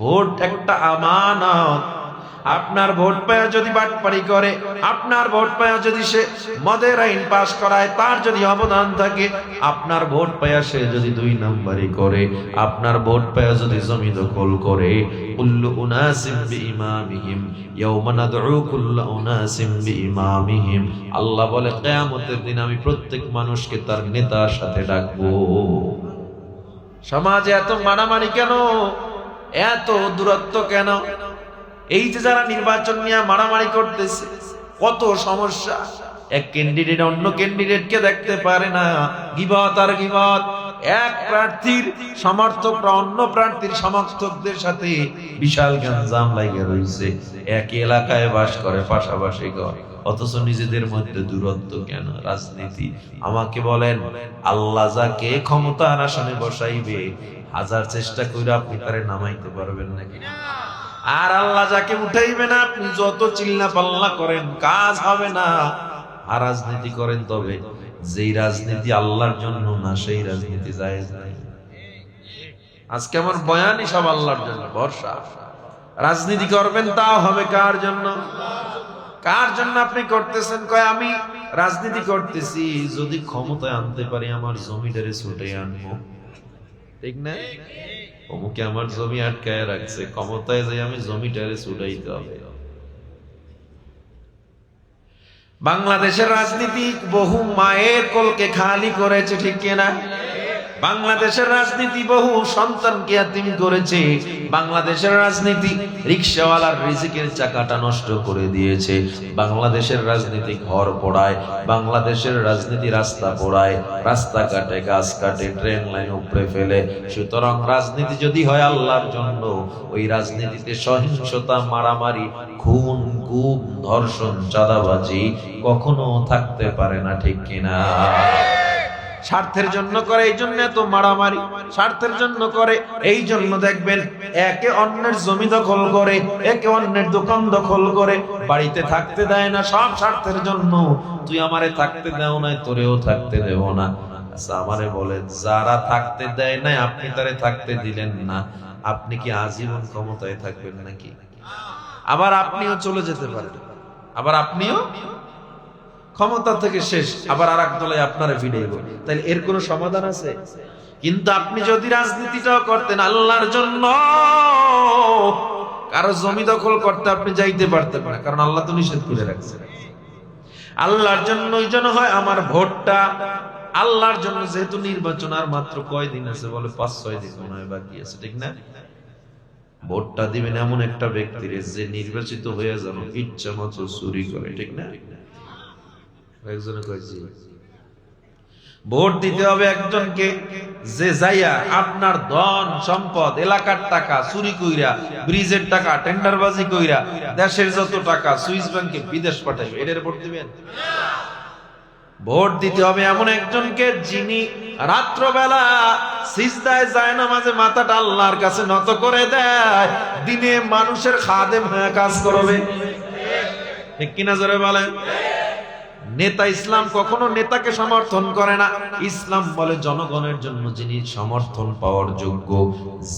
Vote একটা আমানত। আপনার ভোট পায়া যদি বাটপারি করে, আপনার ভোট পায়া যদি সে মদের আইন পাস করায়, তার যদি অবদান থাকে, আপনার ভোট পায়া সে যদি 2 নম্বরই করে, আপনার ভোট পায়া যদি জমি দখল করে, কুল্লু উনাসিম বিইমামিহিম ইয়াওমা নাদউ কুল্লু উনাসিম বিইমামিহিম, আল্লাহ বলে কিয়ামতের দিন আমি প্রত্যেক মানুষকে তার নেতার সাথে ডাকবো। সমাজে এত মারামারি কেন, এত দূরত্ব কেন? এই যে যারা নির্বাচন নিয়ে মারামারি করতেছে, কত সমস্যা। এক ক্যান্ডিডেট অন্য ক্যান্ডিডেটকে দেখতে পারে না, গীবত আর গীবত। এক প্রার্থীর সমর্থকরা অন্য প্রার্থীর সমর্থকদের সাথে বিশাল গ্যাঞ্জাম লাগে রয়েছে, একই এলাকায় বাস করে, পাশাপাশি ঘর, অথচ নিজেদের মধ্যে দূরত্ব কেন? রাজনীতি। আমাকে বলেন, আল্লাহ যাকে ক্ষমতার আসনে বসাইবে, হাজার চেষ্টা করে আপনি তারে নামাইতে পারবেন নাকি? আর আল্লাহ যাকে উঠাইবে না, আপনি যত চিল্লা পাল্লা করেন কাজ হবে না। আর রাজনীতি করেন, তবে যেই রাজনীতি আল্লাহর জন্য না, সেই রাজনীতি জায়েজ নাই। আজকে আমার বয়ানই সব আল্লাহর জন্য, ভরসা। রাজনীতি করবেন, তাও হবে কার জন্য? কার জন্য আপনি করতেছেন? কয় আমি রাজনীতি করতেছি যদি ক্ষমতায় আনতে পারি, আমার জমিটারে ছুটে আনবো, ঠিক না? অমুকে আমার জমি আটকায় রাখছে, ক্ষমতায় যাই আমি জমিটারে ছুটাইতে হবে। বাংলাদেশের রাজনীতি বহু মায়ের কোলকে খালি করেছে, ঠিক কিনা? বাংলাদেশের রাজনীতি বহু সন্তানকে ইয়াতীম করেছে। বাংলাদেশের রাজনীতি রিকশাওয়ালার রিজিকের চাকাটা নষ্ট করে দিয়েছে। বাংলাদেশের রাজনীতি ঘর পোড়ায়, বাংলাদেশের রাজনীতি রাস্তা পোড়ায়, রাস্তা কাটে, গাছ কাটে, ট্রেন লাইন উপড়ে ফেলে। সুতরাং রাজনীতি যদি হয় আল্লাহর জন্য, ওই রাজনীতিতে সহিংসতা, মারামারি, খুন, গুম, ধর্ষণ, চাঁদাবাজি কখনো থাকতে পারে না, ঠিক কিনা? স্বার্থের জন্য করে, এই জন্য এত মারামারি। স্বার্থের জন্য করে, এই জন্য দেখবেন একে অন্যের জমি দখল করে, একে অন্যের দোকান দখল করে, বাড়িতে থাকতে দেয় না, সব স্বার্থের জন্য। তুই আমারে থাকতে দেও নাই, তোরেও থাকতে দেব না। আচ্ছা আমারে বলে, যারা থাকতে দেয় নাই আপনি তারে থাকতে দিলেন না, আপনি কি আজীবন ক্ষমতায় থাকবেন নাকি? আবার আপনিও চলে যেতে পারেন, আবার আপনিও ক্ষমতা থেকে শেষ, আবার আর এক দলে আপনারা ভিড়াইব। তাহলে এর কোনো সমাধান আছে? কিন্তু আপনি যদি রাজনীতিটাও করতেন আল্লাহর জন্য, কারো জমি দখল করতে আপনি যাইতে পারতেন না, কারণ আল্লাহ তো নিষেধ করে রাখছেন। আল্লাহর জন্য ওই জন্য হয় আমার ভোটটা আল্লাহর জন্য। যেহেতু নির্বাচন আর মাত্র কয়দিন আছে, বলে 5-6 দিন মনে হয় বাকি আছে, ঠিক না? ভোটটা দিবেন এমন একটা ব্যক্তির যে নির্বাচিত হয়ে যেন ইচ্ছা মতো চুরি করে, ঠিক না? একজনে কইছি ভোট দিতে হবে একজনকে যে যাইয়া আপনার ধন সম্পদ, এলাকার টাকা চুরি কইরা, ব্রিজের টাকা টেন্ডারবাজি কইরা, দেশের যত টাকা সুইস ব্যাংকে বিদেশ পাঠাইবে, এটার ভোট দিবেন? ভোট দিতে হবে এমন একজনকে যিনি রাত্রবেলা সিজদায় যায়, নামাজে মাথাটা আল্লাহর কাছে নত করে দেয়, দিনে মানুষের খাদেম হয়ে কাজ করবে, ঠিক কিনা? জোরে বলেন। নেতা, ইসলাম কখনো নেতাকে সমর্থন করে না। ইসলাম বলে জনগণের জন্য যিনি সমর্থন পাওয়ার যোগ্য,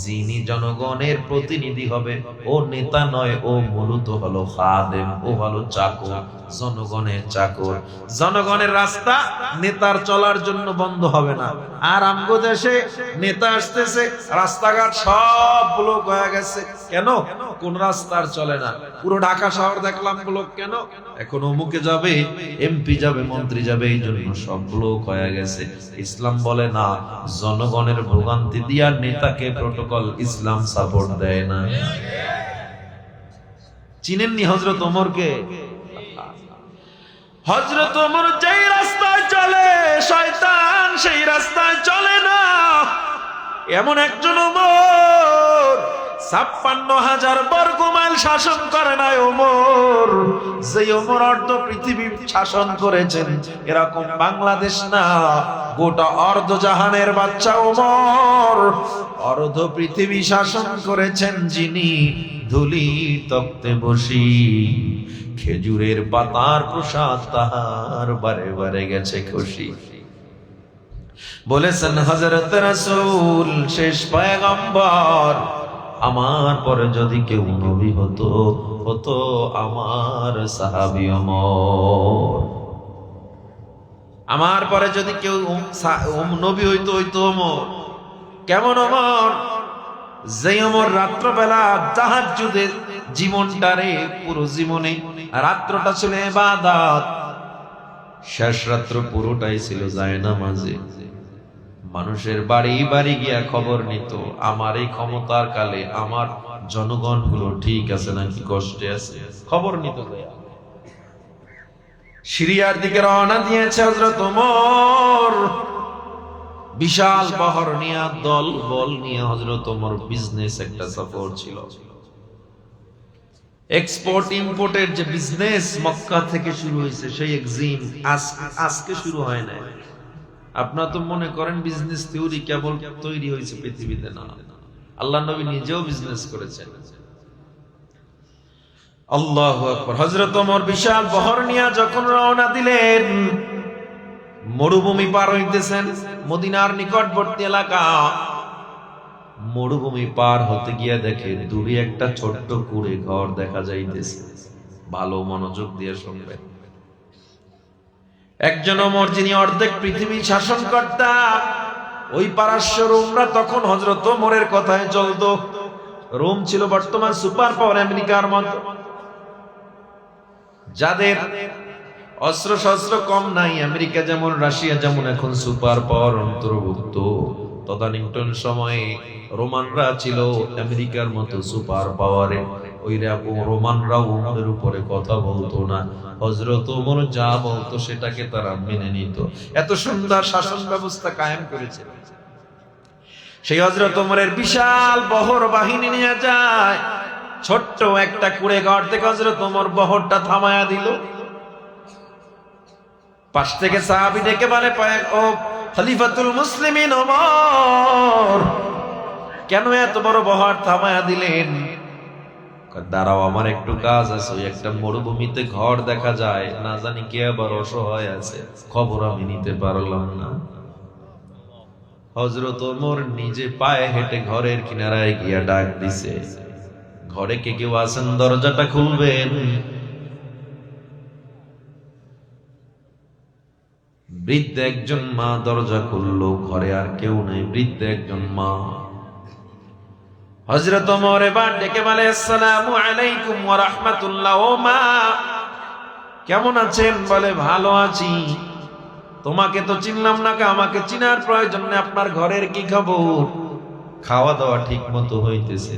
যিনি জনগণের প্রতিনিধি হবে, ও নেতা নয়, ও মূলত হলো খাদেম, ও হলো চাকর, জনগণের চাকর। জনগণের রাস্তা নেতার চলার জন্য বন্ধ হবে না। আর আমগো দেশে নেতা আসতেছে, রাস্তাঘাট সব ব্লক হয়ে গেছে। কেন? কোন রাস্তার চলে না। পুরো ঢাকা শহর দেখলাম ব্লক। কেন? এখন অমুকে যাবে, এমপি যাবে, মন্ত্রী যাবে, এই জন্য সব ব্লক হয়ে গেছে। ইসলাম বলে না, জনগণের ভোগান্তি দিয়া নেতাকে প্রটোকল ইসলাম সাপোর্ট দেয় না। চিনেননি হযরত ওমরকে? হযরত ওমর যেই রাস্তায় চলে শয়তান সেই রাস্তায় চলে না। এমন একজন ওমর 56,000 বর্গ মাইল শাসন করে নাই ওমর। যে ওমর অর্ধ পৃথিবী শাসন করেছেন, এরকম বাংলাদেশ না, গোটা অর্ধ জাহানের বাচ্চা ওমর অর্ধ পৃথিবী শাসন করেছেন যিনি। ধুলি তক্তে বসি খেজুরের পাতার প্রসাদ তাহার বারে বারে গেছে খুশি। বলেছেন হযরত রাসূল শেষ পয়গম্বর, আমার পরে যদি কেউ নবী হতো হতো আমার সাহাবী ওমর। আমার পরে যদি কেউ নবী হইতো হইতো ওমর। কেমন ওমর? যে ওমর রাত্রবেলা তাহাজ্জুদে জীবনটারে, পুরো জীবনে রাত্রটা ছিল ইবাদত, শেষ রাত্র পুরোটাই ছিল জায়নামাজে। মানুষের বাড়ি বাড়ি গিয়া খবর নিত, আমার এই ক্ষমতার কালে আমার জনগণ গুলো ঠিক আছে নাকি কষ্টে আছে, খবর নিত। সিরিয়ার দিকে রওনা দিয়েছে হযরত ওমর, বিশাল বহর নিয়ে, দল বল নিয়ে হযরত ওমর বিজনেস একটা সফর ছিল। এক্সপোর্ট ইম্পোর্টের যে বিজনেস মক্কা থেকে শুরু হয়েছে, সেই এক্সিম আজকে শুরু হয় না। আপনারা তো মনে করেন বিজনেস থিওরি কেবল তৈরি হয়েছে পৃথিবীতে, না, আল্লাহ নবী নিজেও বিজনেস করেছেন। আল্লাহু আকবার। হযরত ওমর বিশাল বহর নিয়ে যখন রওনা দিলেন, মরুভূমি পার হইতেছেন, মদিনার নিকটবর্তী এলাকা। মরুভূমি পার হতে গিয়ে দেখে দূরে একটা ছোট্ট কুঁড়ে ঘর দেখা যাইতেছে। ভালো মনোযোগ দিয়ে শুনবেন। একজন ওমর, যিনি অর্ধেক পৃথিবী শাসনকর্তা, ওই পারস্য রোমরা তখন হযরত ওমরের কথায় চলতো। রোম ছিল বর্তমান সুপার পাওয়ার আমেরিকার মতো, যাদের অস্ত্র শস্ত্র কম নাই। আমেরিকা যেমন, রাশিয়া যেমন এখন সুপার পাওয়ার অন্তর্ভুক্ত, তদানীন্তন সময়ে রোমানরা ছিল আমেরিকার মতো সুপার পাওয়ারে। ওই রোমানরা ওমরের উপরে কথা বলতো না, হযরত ওমর যা বলতো সেটাকে তারা মেনে নিত। এত সুন্দর শাসন ব্যবস্থা কায়েম করেছে। সেই হযরত ওমরের বিশাল বহর বাহিনী নিয়ে যায়, ছোট্ট একটা কুঁড়ে ঘর থেকে হযরত ওমর বহরটা থামায়া দিল। পাশ থেকে সাহাবী ডেকে বলে, ও খলিফাতুল মুসলিমিন ওমর, কেন এত বড় বহর থামায়া দিলেন? দাঁড়াও, আমার একটু কাজ আছে। ওই একটা মরুভূমিতে ঘর দেখা যায়, না জানি কে আবার অসহায় আছে, খবর আমি নিতে পারলাম না। হযরত ওমর নিজে পায়ে হেঁটে ঘরের কিনারায় গিয়া ডাক দিছে, ঘরে কে কেউ আছেন? দরজাটা খুলবেন। বৃদ্ধ একজন মা দরজা খুললো, ঘরে আর কেউ নেই, বৃদ্ধ একজন মা। হযরত ওমর এবার ডেকে বলে, আসসালামু আলাইকুম ওয়া রাহমাতুল্লাহ। ও মা, কেমন আছেন? বলে, ভালো আছি। তোমাকে তো চিনলাম না, আমাকে চিনার প্রয়োজন নেই। আপনার ঘরের কি খবর? খাওয়া দাওয়া ঠিক মতো হইতেছে?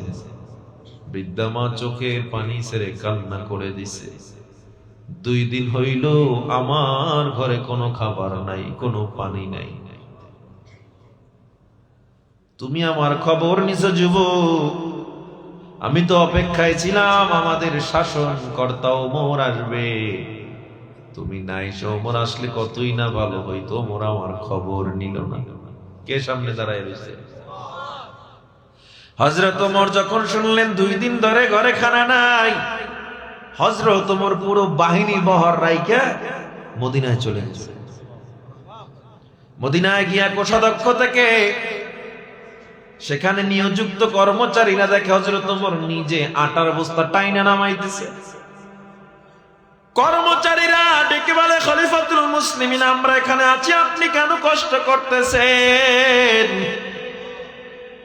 বৃদ্ধা মা চোখের পানি ছেড়ে কান্না করে দিছে। 2 দিন হইল আমার ঘরে কোনো খাবার নাই, কোনো পানি নাই। তুমি আমার খবর নিছো যুবক? আমি তো অপেক্ষায় ছিলাম আমাদের শাসন কর্তা ওমর আসবে, তুমি নাই। ওমর আসলে কতই না ভালো হইতো, ওমর আমার খবর নিল না। কে সামনে দাঁড়ায় রয়েছে? হযরত ওমর যখন শুনলেন 2 দিন ধরে ঘরে খানা নাই, হযরত ওমর পুরো বাহিনী বহর রাইখা মদিনায় চলে গেছে। মদিনায় গিয়া কোষাধ্যক্ষ থেকে সেখানে নিয়োজিত কর্মচারীরা দেখে হযরত ওমর নিজে আটার বস্তা টাইনা নামাইতেছে। কর্মচারীরা ডেকে বলে, খলিফাতুল মুসলিমিন, আমরা এখানে আছি, আপনি কেন কষ্ট করতেছেন?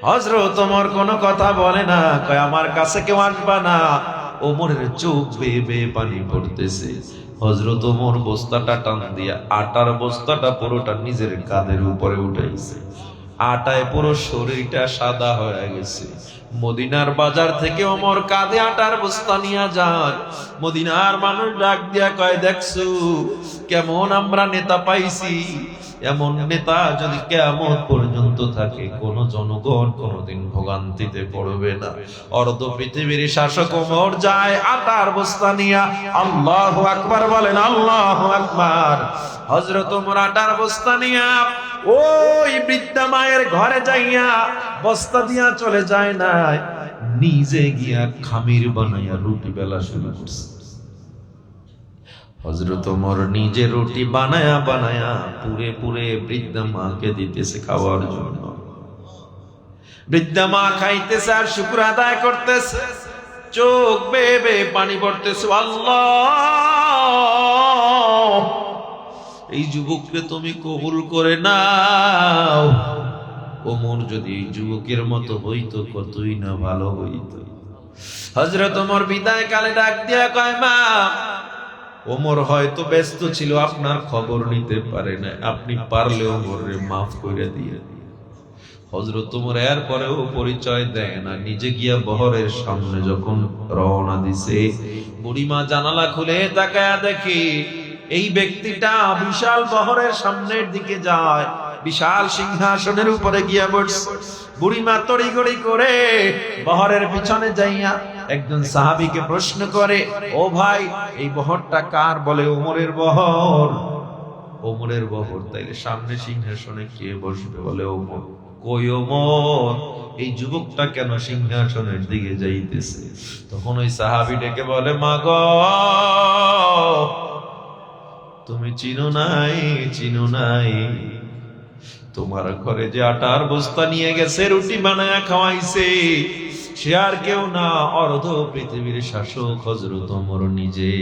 হযরত ওমর কোনো কথা বলে না, কয় আমার কাছে কেউ আসবা না। ওমরের চোখ বেয়ে বেয়ে পানি পড়তেছে। হযরত ওমর বস্তাটা টান দিয়া আটার বস্তাটা পুরোটা নিজের কাঁধের উপরে উঠাইছে। আটায় পুরো শরীরটা সাদা হয়ে গেছে। মদিনার বাজার থেকে ওমর কাঁধে আটার বস্তা নিয়ে যায়। মদিনার মানুষ ডাক দিয়া কয়, দেখছো কেমন আমরা নেতা পাইছি? এমন নেতা যদি কিয়ামত পর্যন্ত থাকে, কোন জনগণ কোনদিন ভোগান্তিতে পড়বে না। অর্ধ পৃথিবীর শাসক ওমর যায় আটার বস্তা নিয়া। আল্লাহু আকবার বলেন, আল্লাহু আকবার। হযরত ওমর আটার বস্তা নিয়া ওই বৃদ্ধা মায়ের ঘরে যাইয়া বস্তা দিয়া চলে যায় না, নিজে গিয়া খামির বানাইয়া রুটি বেলা শুরু করছে। হযরত ওমর নিজে রুটি বানায়া বানায়া পুরে পুরে বৃদ্ধা মাকে দিতেছে খাওয়ার জন্য। বৃদ্ধা মা খাইতেছে আর শুকর আদায় করতেছে, চোখ বেয়ে বেয়ে পানি পড়তেছে। আল্লাহ, এই যুবককে তুমি কবুল করে নাও। ওমর যদি এই যুবকের মতো হইতো কতই না ভালো হইতো। হযরত ওমর বিদায় কালে ডাক দিয়া কয়, মা, ওমর হয়তো ব্যস্ত ছিল, আপনার খবর নিতে পারে না, আপনি পারলে ওমরে মাফ করে দিয়ে। হযরত ওমর এর পরেও পরিচয় দেয় না। নিজে গিয়া বহরের সামনে যখন রওনা দিছে, বুড়িমা জানালা খুলে তাকায়া দেখে এই ব্যক্তিটা বিশাল বহরের সামনের দিকে যায়, বিশাল সিংহাসনের উপরে গিয়া বসছে। বুড়িমা তড়িঘড়ি করে বহরের পিছনে যাইয়া একজন সাহাবীকে প্রশ্ন করে, ও ভাই, এই বহরটা কার? বলে, ওমরের বহর। ওমরের বহর, তাইলে সামনে সিংহাসনে কে বসবে? বলে, ওমর। কই ওমর? এই যুবকটা কেন সিংহাসনের দিকে যাইতেছে? তখন ওই সাহাবী ডেকে বলে, মা গো, তুমি চিনো নাই, চিনো নাই, তোমার ঘরে যে আটার বস্তা নিয়ে গেছে, রুটি বানায়া খাওয়াইছে, সে আর কেউ না, অর্ধ পৃথিবীর শাসক হযরত ওমর নিজে।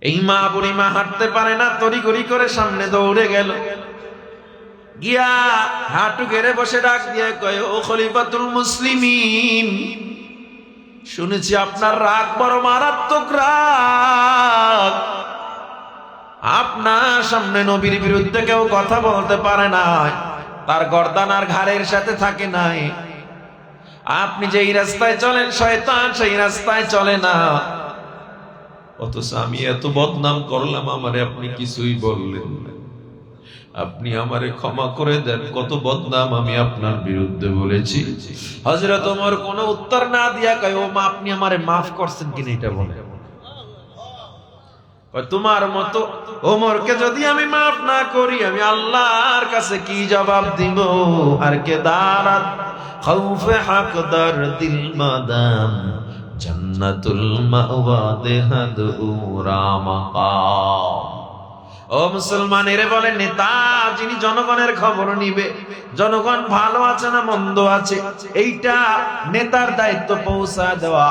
এই মা বুড়িমা হাঁটতে পারে না, তড়িঘড়ি করে সামনে দৌড়ে গেল, গিয়া হাঁটু গেড়ে বসে ডাক দিয়ে কয়, ও খলিফাতুল মুসলিমিন, শুনেছি আপনার রাগ বড় মারাত্মক রাগ, আপনার সামনে নবীর বিরুদ্ধে কেউ কথা বলতে পারে না, তার গর্দান আর ঘাড়ের সাথে থাকে নাই। আপনি যেই রাস্তায় চলেন, শয়তান সেই রাস্তায় চলে না। অথচ আমি এত বদনাম করলাম, আমারে আপনি কিছুই বললেন না। আপনি আমারে ক্ষমা করে দেন, কত বদনাম আমি আপনার বিরুদ্ধে বলেছি। হযরত ওমর কোনো উত্তর না দিয়া কয়, ও মা, আপনি আমারে মাফ করছেন কিনা এটা বলেন। তোমার মতো ওমরকে যদি আমি মাফ না করি, আমি আল্লাহর কাছে কি জবাব দিব? আর কে দারাত খাউফে হাকদার দিল মাদাম জান্নাতুল মাওয়া দেহাদুরা মাকাম। ও মুসলমানেরা, বলেন, নেতা যিনি জনগণের খবর নিবে, জনগণ ভালো আছে না মন্দ আছে, এইটা নেতার দায়িত্ব পৌঁছা দেওয়া।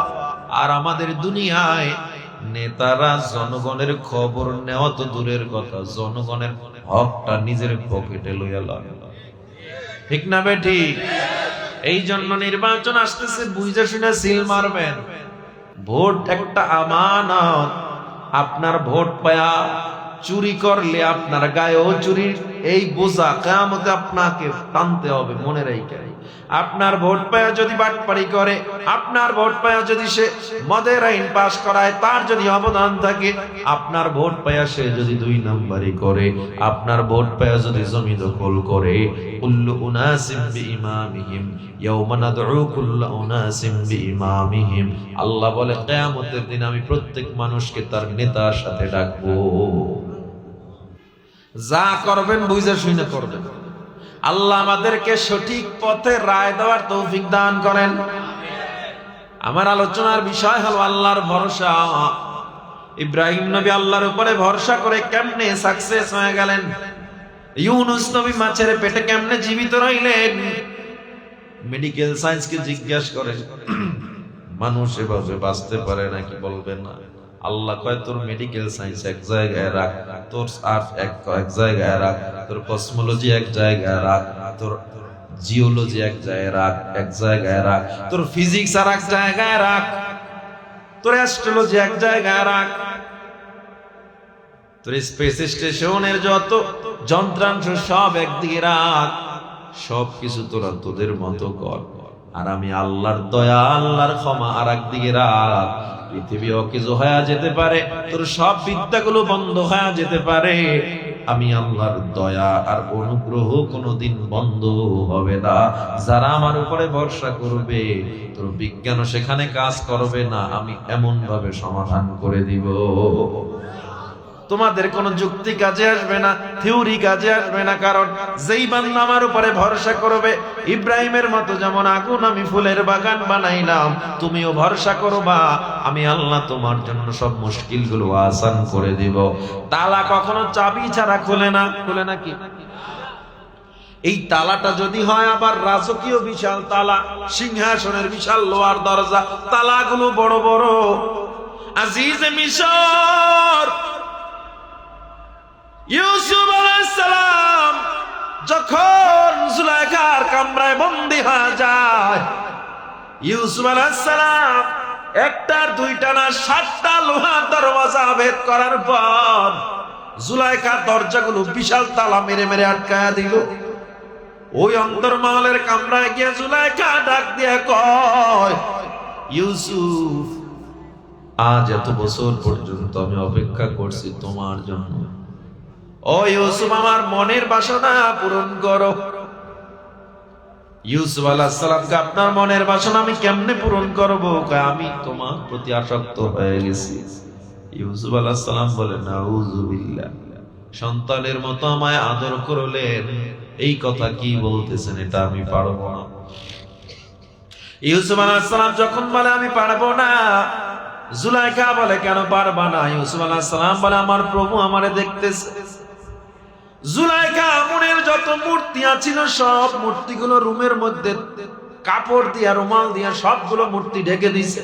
আর আমাদের দুনিয়ায় নেতারা জনগণের খবর নেওয়া তো দূরের কথা, জনগণের হকটা নিজের পকেটে লইয়া লয়। ঠিক না বেঠিক? এই জন্য নির্বাচন আসতেছে, বুঝে শুনে সিল মারবেন। ভোট একটা আমানত। আপনার ভোট পায়া চুরি করলে আপনার গায়েও চুরির এই বোঝা কিয়ামতে আপনাকে টানতে হবে, মনে রাখেন। আপনার ভোট পায়া যদি বাটপারি করে, আপনার ভোট পায়া যদি সে মদের আইন পাস করায়, তার যদি অবদান থাকে, আপনার ভোট পায়া সে যদি 2 নম্বরই করে, আপনার ভোট পায়া যদি জমি দখল করে, কুল্লু উনাসিম বিইমামিহিম ইয়াওমা নাদউ কুল্লু উনাসিম বিইমামিহিম। আল্লাহ বলে, কিয়ামতের দিন আমি প্রত্যেক মানুষকে তার নেতার সাথে ডাকবো। যা করবেন বুঝে শুনে করবেন। আল্লাহ আমাদেরকে সঠিক পথে রায় দেওয়ার তৌফিক দান করেন। আমার আলোচনার বিষয় হলো আল্লাহর ভরসা। ইব্রাহিম নবী আল্লাহর উপরে ভরসা করে কেমনে সাকসেস হয়ে গেলেন? ইউনুস নবী মাছের পেটে কেমনে জীবিত রইলেন? মেডিকেল সায়েন্সকে জিজ্ঞাসা করেন, মানুষ এভাবে বাঁচতে পারে নাকি? বলবেন না। আল্লাহ কয়, তোর মেডিকেল সায়েন্স এক জায়গায় রাখ, তোর আর্ট এক জায়গায় রাখ, তোর কসমোলজি এক জায়গায় রাখ, তোর জিওলজি এক জায়গায় রাখ, তোর ফিজিক্স আর এক জায়গায় রাখ, তোর অ্যাস্ট্রোলজি এক জায়গায় রাখ, তোর স্পেস স্টেশনের যত যন্ত্রাংশ সব একদিকে রাখ। সবকিছু তোরা তোদের মতো কর, আর আমি আল্লাহর দয়া, আল্লাহর ক্ষমা আর একদিকে রাখ। পৃথিবী অকেজো হয়ে যেতে পারে, তোর সব বিদ্যাগুলো বন্ধ হয়ে যেতে পারে, আমি আল্লাহর দয়া আর অনুগ্রহ কোনোদিন বন্ধ হবে না। যারা আমার উপরে ভরসা করবে, তোর বিজ্ঞান সেখানে কাজ করবে না, আমি এমন ভাবে সমাধান করে দিব। তোমাদের কোনো যুক্তি কাজে আসবে না, থিওরি কাজে আসবে না। কারণ যেই বান্দা আমার উপরে ভরসা করবে, ইব্রাহিমের মতো যেমন আগুন আমি ফুলের বাগান বানাইলাম, তুমিও ভরসা করবা, আমি আল্লাহ তোমার জন্য সব মুশকিলগুলো আসান করে দিব। তালা কখনো চাবি ছাড়া খোলে না, খোলে নাকি? এই তালাটা যদি হয় আবার রাজকীয় বিশাল তালা, সিংহাসনের বিশাল লোহার দরজা, তালাগুলো বড় বড়। আজিজে মিশর ইউসুফ আলাইহিস সালাম যখন জুলাইখার কামরায় বন্দী হয়ে যায়, ইউসুফ আলাইহিস সালাম একটা দুইটা না 7টা লোহার দরওয়াজা ভেদ করার পর জুলাইখার দরজাগুলো বিশাল তালা মেরে মেরে আটকায়া দিল। ওই অন্তরমহলের কামরায় গিয়ে জুলাইখা ডাক দিয়ে কয়, ইউসুফ, আজ এত বছর পর্যন্ত আমি অপেক্ষা করছি তোমার জন্য। ও ইউসুফ, আমার মনের বাসনা পূরণ করো। ইউসুফ আলাইহিস সালামকে আপনার মনের বাসনা আমি কেমনে পূরণ করব? আমি তোমার প্রতি আসক্ত হয়ে গেছি। ইউসুফ আলাইহিস সালাম বলেন, নাউযুবিল্লাহ, সন্তানের মতো আমায় আদর করলেন, এই কথা কি বলতেছেন? এটা আমি পারবো না। ইউসুফ আলাইহিস সালাম যখন বলে আমি পারবো না, জুলাইখা বলে কেন পারবা না? ইউসুফ আলাইহিস সালাম বলে আমার প্রভু আমারে দেখতেছে। জুলাইখা আমনের যত মূর্তি ছিল সব মূর্তিগুলো রুমের মধ্যে কাপড় দিয়া রুমাল দিয়া সবগুলো মূর্তি ঢেকে দিয়েছে।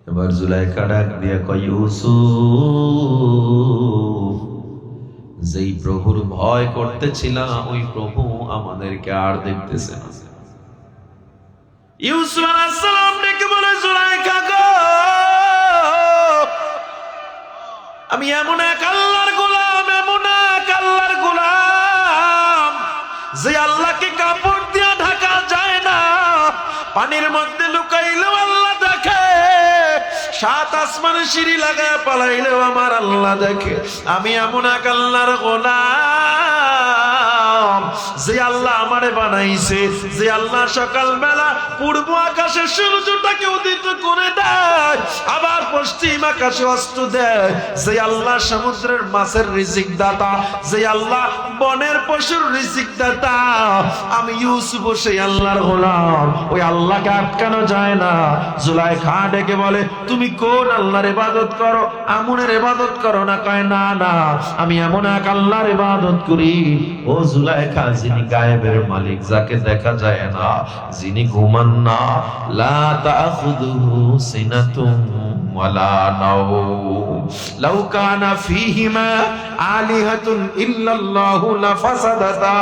এবার জুলাইখা ডাক দিয়া কয়, ইউসুফ, যেই প্রভুর ভয় করতেছিলাম ওই প্রভু আমাদেরকে আর দেখতেছে না। ইউসুফ আলাইহিস সালাম ডেকে বলে, জুলাইখা গো, আমি এমন এক আল্লাহর গোলাম, এমন এক আল্লাহর গোলাম যে আল্লাহকে কাপড় দিয়ে ঢাকা যায় না, পানির মধ্যে লুকাইলেও আল্লাহ দেখে, 7 আসমানে সিঁড়ি লাগায় পালাইলেও আমার আল্লাহ দেখে। আমি এমন এক আল্লাহর গোলাম যে আল্লাহ আমারে বানাইছে, যে আল্লাহ সকালবেলা পূর্ব আকাশে সূর্যটাকে উদিত করে দেয়, আবার পশ্চিম আকাশে অস্ত দেয়, যে আল্লাহ সমুদ্রের মাছের রিজিক দাতা, যে আল্লাহ বনের পশুর রিজিক দাতা। আমি ইউসুফ সেই আল্লাহর গোলাম, ওই আল্লাহকে আটকানো যায় না। জুলাইখা ডেকে বলে, তুমি কোন আল্লাহর ইবাদত করো? আমনের ইবাদত করো না? কয় না না, আমি এমন এক আল্লাহর ইবাদত করি। ও জুলাইখা, যিনি গায়েবের মালিক, যাকে দেখা যায় না, যিনি ঘুমান না, লা তাখুযুহু সিনাতুন ওয়ালা নাওম, লাউ কানা ফীহিমা আলিহাতুন ইল্লাল্লাহু লাফাসাদাতা।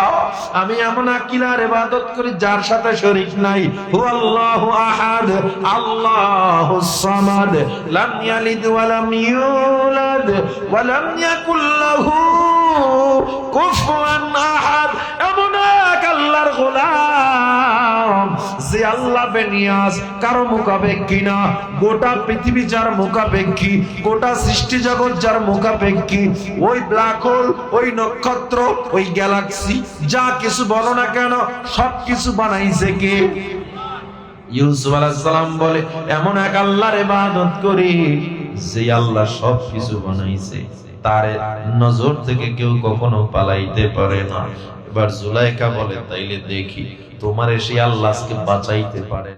আমি এমন এক ইলাহর ইবাদত করি যার সাথে শরীক নাই। হুয়াল্লাহু আহাদ, আল্লাহুস সামাদ, লাম ইয়ালিদ ওয়া লাম ইউলাদ ওয়া লাম ইয়াকুল লাহু কুফুয়ান আহাদ। এমন এক আল্লাহর গোলাম যে আল্লাহ বেনিয়াজ, কারো মুখাপেক্ষী না। গোটা পৃথিবী যার মুখাপেক্ষী, গোটা সৃষ্টি জগৎ যার মুখাপেক্ষী, ওই ব্ল্যাক হোল, ওই নক্ষত্র, ওই গ্যালাক্সি, যা কিছু বলো না কেন, সব কিছু বানাইছে কে? ইউসুফ আলাইহিস সালাম বলে, এমন এক আল্লাহর ইবাদত করি যে আল্লাহ সব কিছু বানাইছে, তার নজর থেকে কেউ কখনো পালাইতে পারে না। এবার জুলাইখা বলে, তাইলে দেখি তোমার সেই আল্লাহকে বাঁচাইতে পারে।